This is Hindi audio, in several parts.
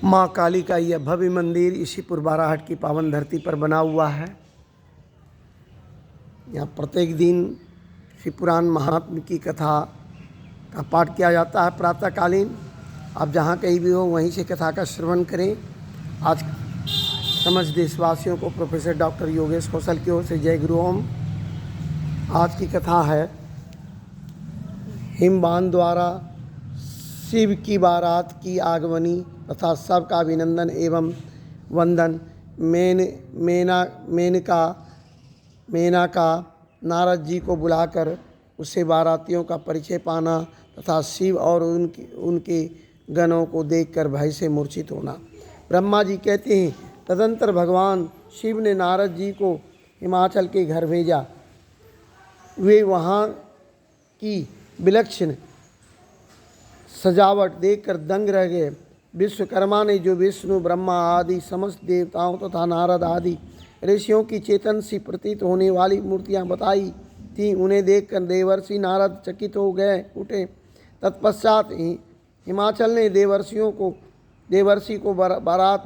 माँ काली का यह भव्य मंदिर इसीपुर बाराहाट की पावन धरती पर बना हुआ है। यहाँ प्रत्येक दिन श्री पुराण महात्म्य की कथा का पाठ किया जाता है प्रातःकालीन। आप जहाँ कहीं भी हो वहीं से कथा का श्रवण करें। आज समस्त देशवासियों को प्रोफेसर डॉक्टर योगेश कौशल की ओर से जय गुरु ओम। आज की कथा है हिमवान द्वारा शिव की बारात की आगमनी तथा सबका अभिनंदन एवं वंदन। मेनका नारद जी को बुलाकर उससे बारातियों का परिचय पाना तथा शिव और उनके गणों को देखकर भय से मूर्छित होना। ब्रह्मा जी कहते हैं, तदंतर भगवान शिव ने नारद जी को हिमाचल के घर भेजा। वे वहाँ की विलक्षण सजावट देखकर दंग रह गए। विश्वकर्मा ने जो विष्णु ब्रह्मा आदि समस्त देवताओं तथा नारद आदि ऋषियों की चेतन सी प्रतीत होने वाली मूर्तियां बताई थीं, उन्हें देखकर देवर्षि नारद चकित हो गए उठे। तत्पश्चात हिमाचल ने देवर्षि को बारात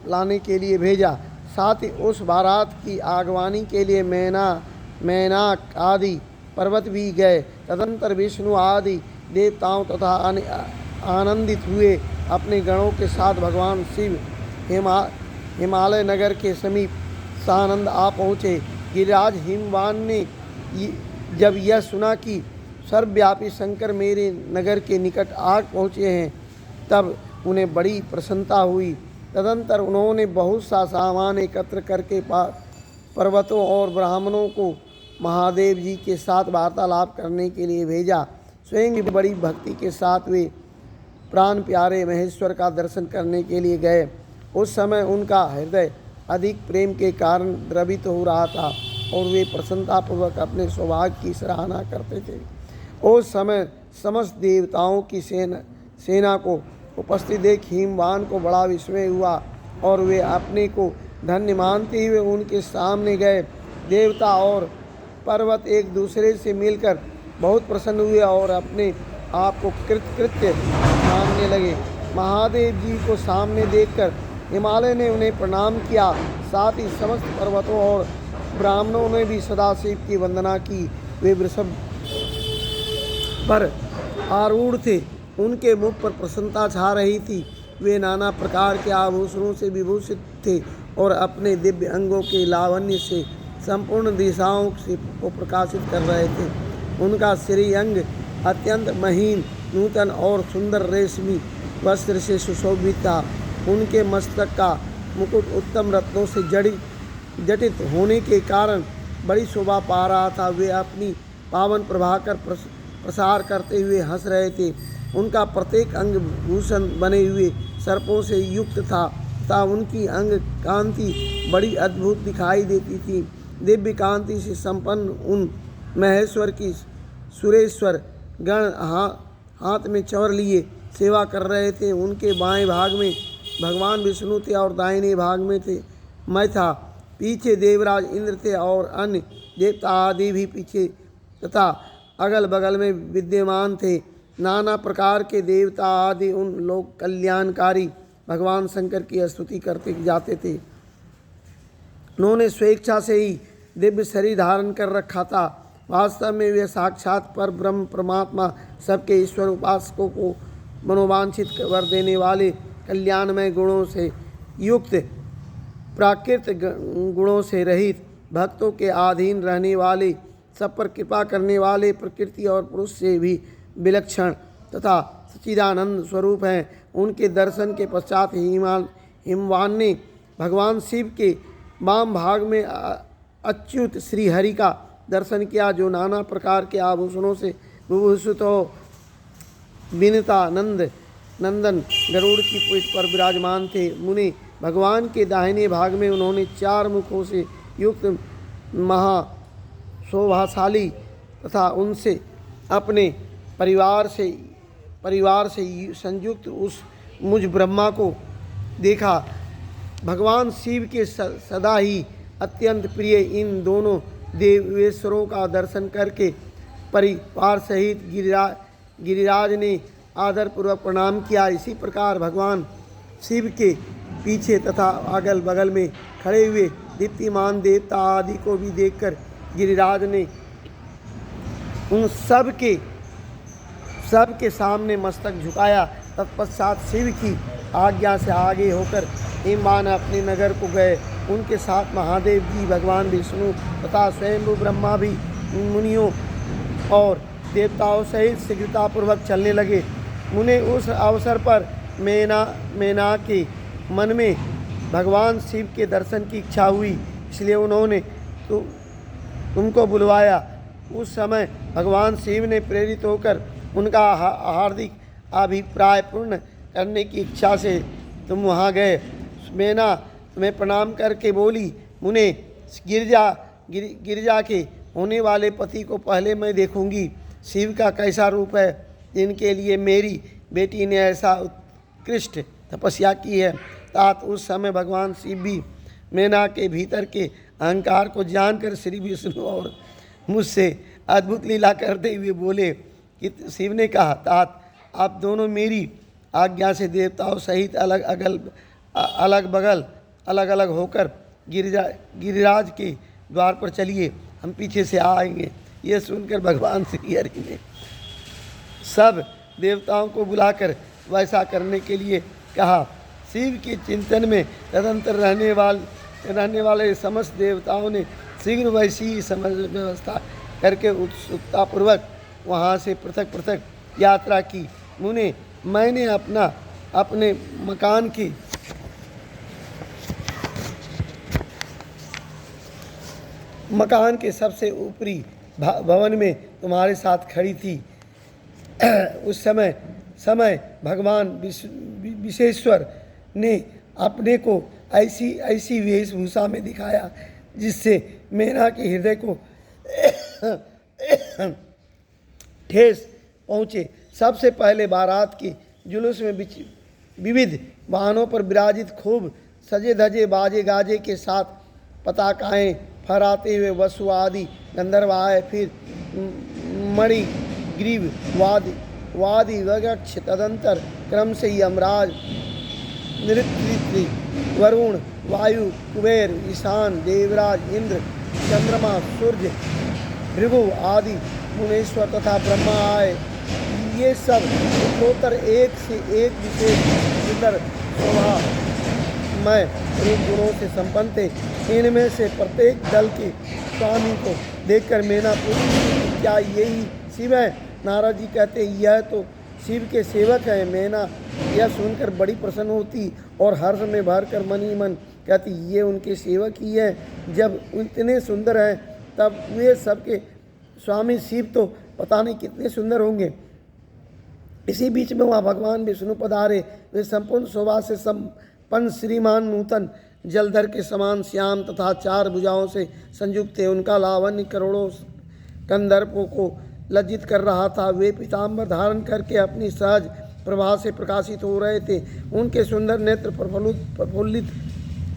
लाने के लिए भेजा। साथ ही उस बारात की आगवानी के लिए मैनाक आदि पर्वत भी गए। तदंतर विष्णु आदि देवताओं तथा आनंदित हुए अपने गणों के साथ भगवान शिव हिमालय नगर के समीप सानंद आ पहुँचे। गिरिराज हिमवान ने जब यह सुना कि सर्वव्यापी शंकर मेरे नगर के निकट आ पहुँचे हैं, तब उन्हें बड़ी प्रसन्नता हुई। तदंतर उन्होंने बहुत सा सामान एकत्र करके पर्वतों और ब्राह्मणों को महादेव जी के साथ वार्तालाप करने के लिए भेजा। स्वयं बड़ी भक्ति के साथ वे प्राण प्यारे महेश्वर का दर्शन करने के लिए गए। उस समय उनका हृदय अधिक प्रेम के कारण द्रवित हो रहा था और वे प्रसन्नतापूर्वक अपने सौभाग्य की सराहना करते थे। उस समय समस्त देवताओं की सेना को उपस्थित देख हिमवान को बड़ा विस्मय हुआ और वे अपने को धन्य मानते हुए उनके सामने गए। देवता और पर्वत एक दूसरे से मिलकर बहुत प्रसन्न हुए और अपने आप को कृत्य मानने लगे। महादेव जी को सामने देखकर हिमालय ने उन्हें प्रणाम किया। साथ ही समस्त पर्वतों और ब्राह्मणों ने भी सदाशिव की वंदना की। वे वृषभ पर आरूढ़ थे, उनके मुख पर प्रसन्नता छा रही थी। वे नाना प्रकार के आभूषणों से विभूषित थे और अपने दिव्य अंगों के लावण्य से संपूर्ण दिशाओं को प्रकाशित कर रहे थे। उनका श्रीअंग अत्यंत महीन, नूतन और सुंदर रेशमी वस्त्र से सुशोभित था। उनके मस्तक का मुकुट उत्तम रत्नों से जटित होने के कारण बड़ी शोभा पा रहा था। वे अपनी पावन प्रभा कर प्रसार करते हुए हंस रहे थे। उनका प्रत्येक अंग भूषण बने हुए सर्पों से युक्त था तथा उनकी अंग कांति बड़ी अद्भुत दिखाई देती थी। दिव्य कांति से संपन्न उन महेश्वर की सुरेश्वर गण हाथ में चवर लिए सेवा कर रहे थे। उनके बाएं भाग में भगवान विष्णु थे और दाहिने भाग में मैं था। पीछे देवराज इंद्र थे और अन्य देवता आदि भी पीछे तथा अगल बगल में विद्यमान थे। नाना प्रकार के देवता आदि उन लोग कल्याणकारी भगवान शंकर की स्तुति करते जाते थे। उन्होंने स्वेच्छा से ही दिव्य शरीर धारण कर रखा था। वास्तव में वे साक्षात पर ब्रह्म परमात्मा सबके ईश्वर उपासकों को मनोवांछित वर देने वाले कल्याणमय गुणों से युक्त, प्राकृत गुणों से रहित, भक्तों के अधीन रहने वाले, सब पर कृपा करने वाले, प्रकृति और पुरुष से भी विलक्षण तथा सच्चिदानंद स्वरूप हैं। उनके दर्शन के पश्चात हिमवान ने भगवान शिव के वाम भाग में अच्युत श्रीहरि का दर्शन किया, जो नाना प्रकार के आभूषणों से विभूषित हो विनीता नंदन गरुड़ की पीठ पर विराजमान थे। मुनि भगवान के दाहिने भाग में उन्होंने 4 मुखों से युक्त महाशोभाशाली तथा उनसे अपने परिवार से संयुक्त उस मुझ ब्रह्मा को देखा। भगवान शिव के सदा ही अत्यंत प्रिय इन दोनों देवेश्वरों का दर्शन करके परिवार सहित गिरिराज ने आदरपूर्वक प्रणाम किया। इसी प्रकार भगवान शिव के पीछे तथा अगल बगल में खड़े हुए दीप्तिमान देवता आदि को भी देखकर गिरिराज ने उन सब के सामने मस्तक झुकाया। तत्पश्चात शिव की आज्ञा से आगे होकर हिमवान अपने नगर को गए। उनके साथ महादेव जी, भगवान विष्णु तथा स्वयं ब्रह्मा भी मुनियों और देवताओं सहित शीघ्रतापूर्वक चलने लगे। उन्हें उस अवसर पर मैना के मन में भगवान शिव के दर्शन की इच्छा हुई, इसलिए उन्होंने तुमको बुलवाया। उस समय भगवान शिव ने प्रेरित होकर उनका हार्दिक अभिप्राय पूर्ण करने की इच्छा से तुम वहाँ गए। मैना तुम्हें प्रणाम करके बोली, मुने गिरिजा के होने वाले पति को पहले मैं देखूंगी। शिव का कैसा रूप है, जिनके लिए मेरी बेटी ने ऐसा उत्कृष्ट तपस्या की है। तात उस समय भगवान शिव भी मैना के भीतर के अहंकार को जानकर श्री विष्णु और मुझसे अद्भुत लीला करते हुए बोले कि शिव ने कहा, तात आप दोनों मेरी आज्ञा से देवताओं सहित अलग अलग होकर गिरिराज के द्वार पर चलिए, हम पीछे से आएंगे। यह सुनकर भगवान श्री हरि ने सब देवताओं को बुलाकर वैसा करने के लिए कहा। शिव के चिंतन में तदंतर रहने वाले समस्त देवताओं ने शीघ्र वैसी समझ व्यवस्था करके उत्सुकतापूर्वक वहाँ से पृथक पृथक यात्रा की। मुने, मैंने अपने मकान के सबसे ऊपरी भवन में तुम्हारे साथ खड़ी थी। उस समय भगवान विश्वेश्वर ने अपने को ऐसी वेशभूषा में दिखाया जिससे मैना के हृदय को ठेस पहुँचे। सबसे पहले बारात के जुलूस में विविध वाहनों पर विराजित खूब सजे धजे बाजे गाजे के साथ पताकाएँ फहराते हुए वसु आदि गंधर्व आए। फिर मणिग्रीव वादी वगक्ष, तदंतर क्रम से यमराज, नृत्रि, वरुण, वायु, कुबेर, ईशान, देवराज, इंद्र, चंद्रमा, सूर्य, भृगु आदि मुनीश्वर तथा ब्रह्मा आए। ये सब उत्तरोत्तर एक से एक विशेष सुंदर शोभामय रूप गुणों से संपन्न थे। इनमें से प्रत्येक दल के स्वामी को देखकर मैना पूछी, क्या यही शिव है? नारद जी कहते, यह तो शिव के सेवक हैं। मैना यह सुनकर बड़ी प्रसन्न होती और हर्ष में भरकर मन ही मन कहती, ये उनके सेवक ही हैं। जब इतने सुंदर हैं तब वे सबके स्वामी शिव तो पता नहीं कितने सुंदर होंगे। इसी बीच में वहाँ भगवान विष्णु पधारे। वे संपूर्ण शोभा से संपन्न श्रीमान नूतन जलधर के समान श्याम तथा चार भुजाओं से संयुक्त थे। उनका लावण्य करोड़ों कंदर्पों को लज्जित कर रहा था। वे पीताम्बर धारण करके अपनी सहज प्रभा से प्रकाशित हो रहे थे। उनके सुंदर नेत्र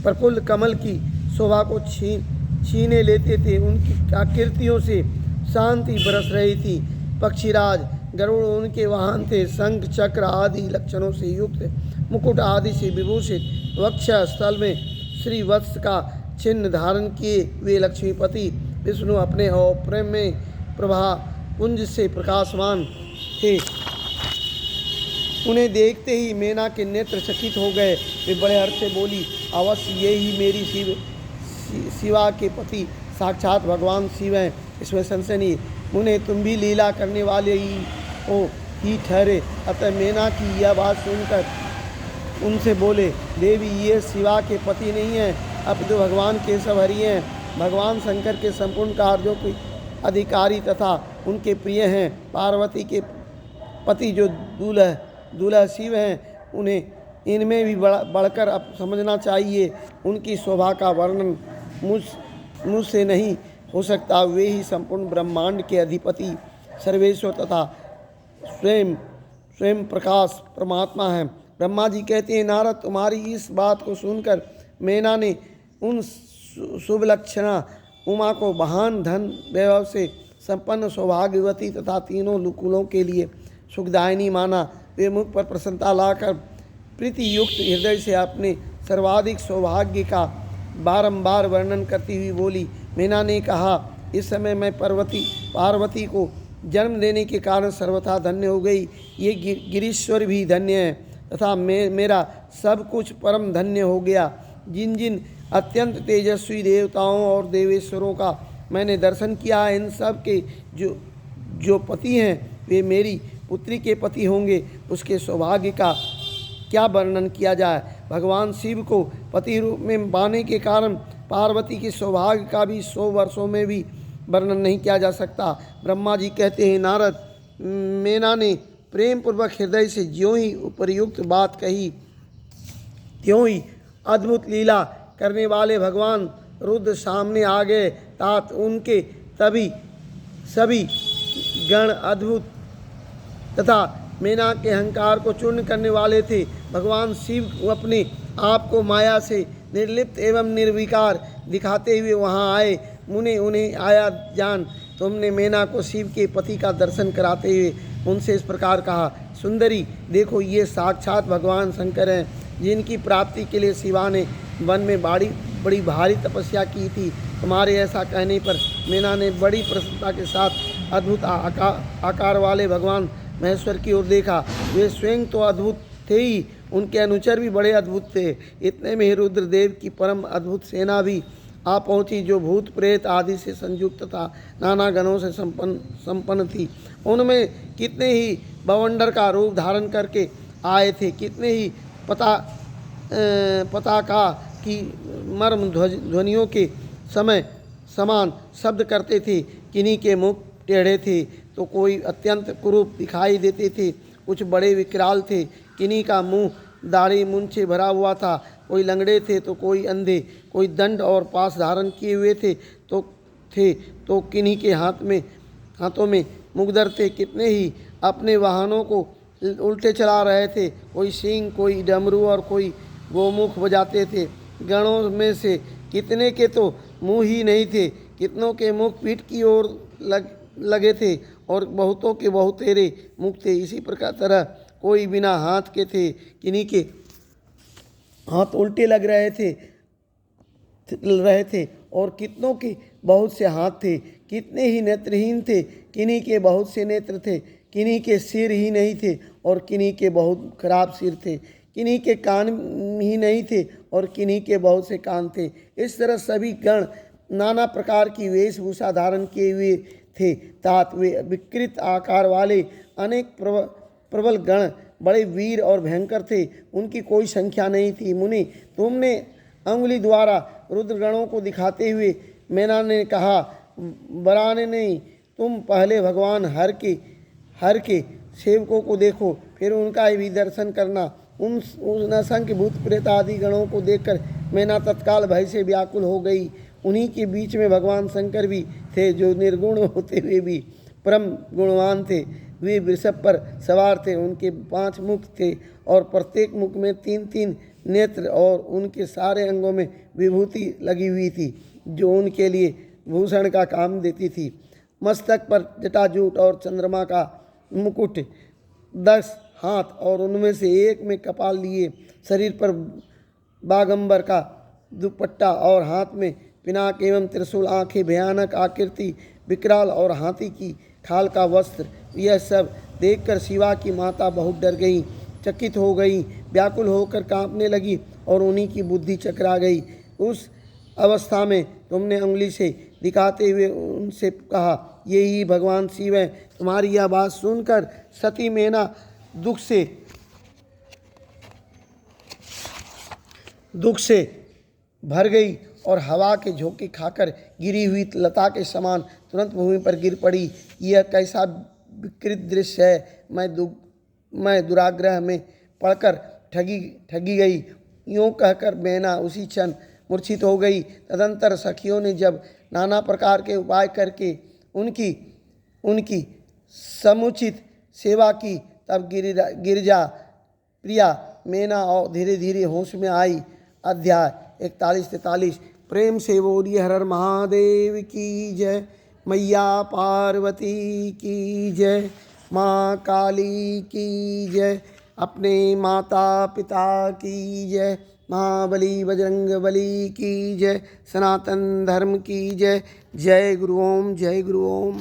प्रफुल्ल कमल की शोभा को छीने लेते थे। उनकी आकृतियों से शांति बरस रही थी। पक्षीराज गरुड़ उनके वाहन थे। शंख चक्र आदि लक्षणों से युक्त, मुकुट आदि से विभूषित, वक्ष स्थल में श्री वत्स का चिन्ह धारण किए वे लक्ष्मीपति विष्णु अपने प्रेम में प्रभा पुंज से प्रकाशमान थे। उन्हें देखते ही मैना के नेत्र चकित हो गए। वे बड़े हर्ष से बोली, अवश्य ये ही मेरी शिवा के पति साक्षात भगवान शिव हैं, इसमें संशय नहीं। मुने, तुम भी लीला करने वाले ही ठहरे। अतः मैना की यह बात सुनकर उनसे बोले, देवी ये शिवा के पति नहीं हैं, अब तो भगवान केशव हरि हैं। भगवान शंकर के संपूर्ण कार्यों के अधिकारी तथा उनके प्रिय हैं। पार्वती के पति जो दूल्हा शिव हैं, उन्हें इनमें भी बढ़कर अब समझना चाहिए। उनकी शोभा का वर्णन मुझसे नहीं हो सकता। वे ही संपूर्ण ब्रह्मांड के अधिपति सर्वेश्वर तथा स्वयं प्रकाश परमात्मा हैं। ब्रह्मा जी कहते हैं, नारद तुम्हारी इस बात को सुनकर मैना ने उन शुभ लक्षणा उमा को महान धन वैभव से संपन्न सौभाग्यवती तथा तीनों कुलों के लिए सुखदायिनी माना। वे मुख पर प्रसन्नता लाकर प्रीति युक्त हृदय से अपने सर्वाधिक सौभाग्य का बारंबार वर्णन करती हुई बोली। मीना ने कहा, इस समय मैं पार्वती को जन्म देने के कारण सर्वथा धन्य हो गई। ये गिरीश्वर भी धन्य है तथा मेरा सब कुछ परम धन्य हो गया। जिन जिन अत्यंत तेजस्वी देवताओं और देवेश्वरों का मैंने दर्शन किया है, इन सब के जो पति हैं वे मेरी पुत्री के पति होंगे। उसके सौभाग्य का क्या वर्णन किया जाए। भगवान शिव को पति रूप में पाने के कारण पार्वती के सौभाग्य का भी 100 वर्षों में भी वर्णन नहीं किया जा सकता। ब्रह्मा जी कहते हैं, नारद, मेना ने प्रेम पूर्वक हृदय से ज्यों ही उपर्युक्त बात कही, त्यों ही अद्भुत लीला करने वाले भगवान रुद्र सामने आ गए। तात उनके तभी सभी गण अद्भुत तथा मेना के अहंकार को चूर्ण करने वाले थे। भगवान शिव अपने आप को माया से निर्लिप्त एवं निर्विकार दिखाते हुए वहां आए। मुने उन्हें आया जान, तुमने मेना को शिव के पति का दर्शन कराते हुए उनसे इस प्रकार कहा, सुंदरी देखो, ये साक्षात भगवान शंकर हैं, जिनकी प्राप्ति के लिए शिवा ने वन में बड़ी भारी तपस्या की थी। तुम्हारे ऐसा कहने पर मेना ने बड़ी प्रसन्नता के साथ अद्भुत आकार वाले भगवान महेश्वर की ओर देखा। वे स्वयं तो अद्भुत थे ही, उनके अनुचर भी बड़े अद्भुत थे। इतने में रुद्रदेव की परम अद्भुत सेना भी आ पहुंची, जो भूत प्रेत आदि से संयुक्त था, नाना गणों से संपन्न थी। उनमें कितने ही बवंडर का रूप धारण करके आए थे, कितने ही पताका की मर्म ध्वनियों के समय समान शब्द करते थे। किन्हीं के मुख टेढ़े थे तो कोई अत्यंत कुरूप दिखाई देते थे, कुछ बड़े विकराल थे। किन्हीं का मुंह दाढ़ी मूंछे भरा हुआ था, कोई लंगड़े थे तो कोई अंधे, कोई दंड और पास धारण किए हुए थे तो किन्हीं के हाथों में मुगदर थे। कितने ही अपने वाहनों को उल्टे चला रहे थे, कोई सींग, कोई डमरू और कोई गोमुख बजाते थे। गणों में से कितने के तो मुंह ही नहीं थे, कितनों के मुख पीठ की ओर लगे थे और बहुतों के बहुतेरे मुख थे। इसी प्रकार तरह कोई बिना हाथ के थे, किन्हीं के हाथ उल्टे लग रहे थे और कितनों के बहुत से हाथ थे। कितने ही नेत्रहीन थे, किन्हीं के बहुत से नेत्र थे, किन्हीं के सिर ही नहीं थे और किन्हीं के बहुत खराब सिर थे, किन्हीं के कान ही नहीं थे और किन्हीं के बहुत से कान थे। इस तरह सभी गण नाना प्रकार की वेशभूषा धारण किए हुए थे। तात वे विकृत आकार वाले अनेक प्रबल गण बड़े वीर और भयंकर थे, उनकी कोई संख्या नहीं थी। मुनि, तुमने अंगुली द्वारा रुद्रगणों को दिखाते हुए मेना ने कहा, बराने नहीं, तुम पहले भगवान हर के सेवकों को देखो, फिर उनका भी दर्शन करना। उन असंख्य भूत प्रेत आदि गणों को देखकर मेना तत्काल भय से व्याकुल हो गई। उन्हीं के बीच में भगवान शंकर भी थे, जो निर्गुण होते हुए भी परम गुणवान थे। वे वृषभ पर सवार थे, उनके 5 मुख थे और प्रत्येक मुख में 3-3 नेत्र और उनके सारे अंगों में विभूति लगी हुई थी, जो उनके लिए भूषण का काम देती थी। मस्तक पर जटाजूट और चंद्रमा का मुकुट, 10 हाथ और उनमें से एक में कपाल लिए, शरीर पर बागंबर का दुपट्टा और हाथ में पिनाक एवं त्रिशूल, आंखें भयानक आकृति, विकराल और हाथी की खाल का वस्त्र। यह सब देखकर शिवा की माता बहुत डर गई, चकित हो गई, व्याकुल होकर कांपने लगी और उन्हीं की बुद्धि चकरा गई। उस अवस्था में तुमने उंगली से दिखाते हुए उनसे कहा, ये ही भगवान शिव हैं। तुम्हारी यह बात सुनकर सती मेना दुख से भर गई और हवा के झोंके खाकर गिरी हुई लता के समान तुरंत भूमि पर गिर पड़ी। यह कैसा विकृत दृश्य है, मैं दुराग्रह में पड़कर ठगी गई। यूँ कहकर मेना उसी क्षण मूर्छित हो गई। तदंतर सखियों ने जब नाना प्रकार के उपाय करके उनकी समुचित सेवा की, तब गिरिजा प्रिया मेना और धीरे धीरे होश में आई। अध्याय 41-43। प्रेम से बोलिए हर हर महादेव की जय, मैया पार्वती की जय। माँ काली की जय, अपने माता पिता की जय, महाबली बजरंग बली की जय, सनातन धर्म की जय। जय गुरु ओम, जय गुरु ओम।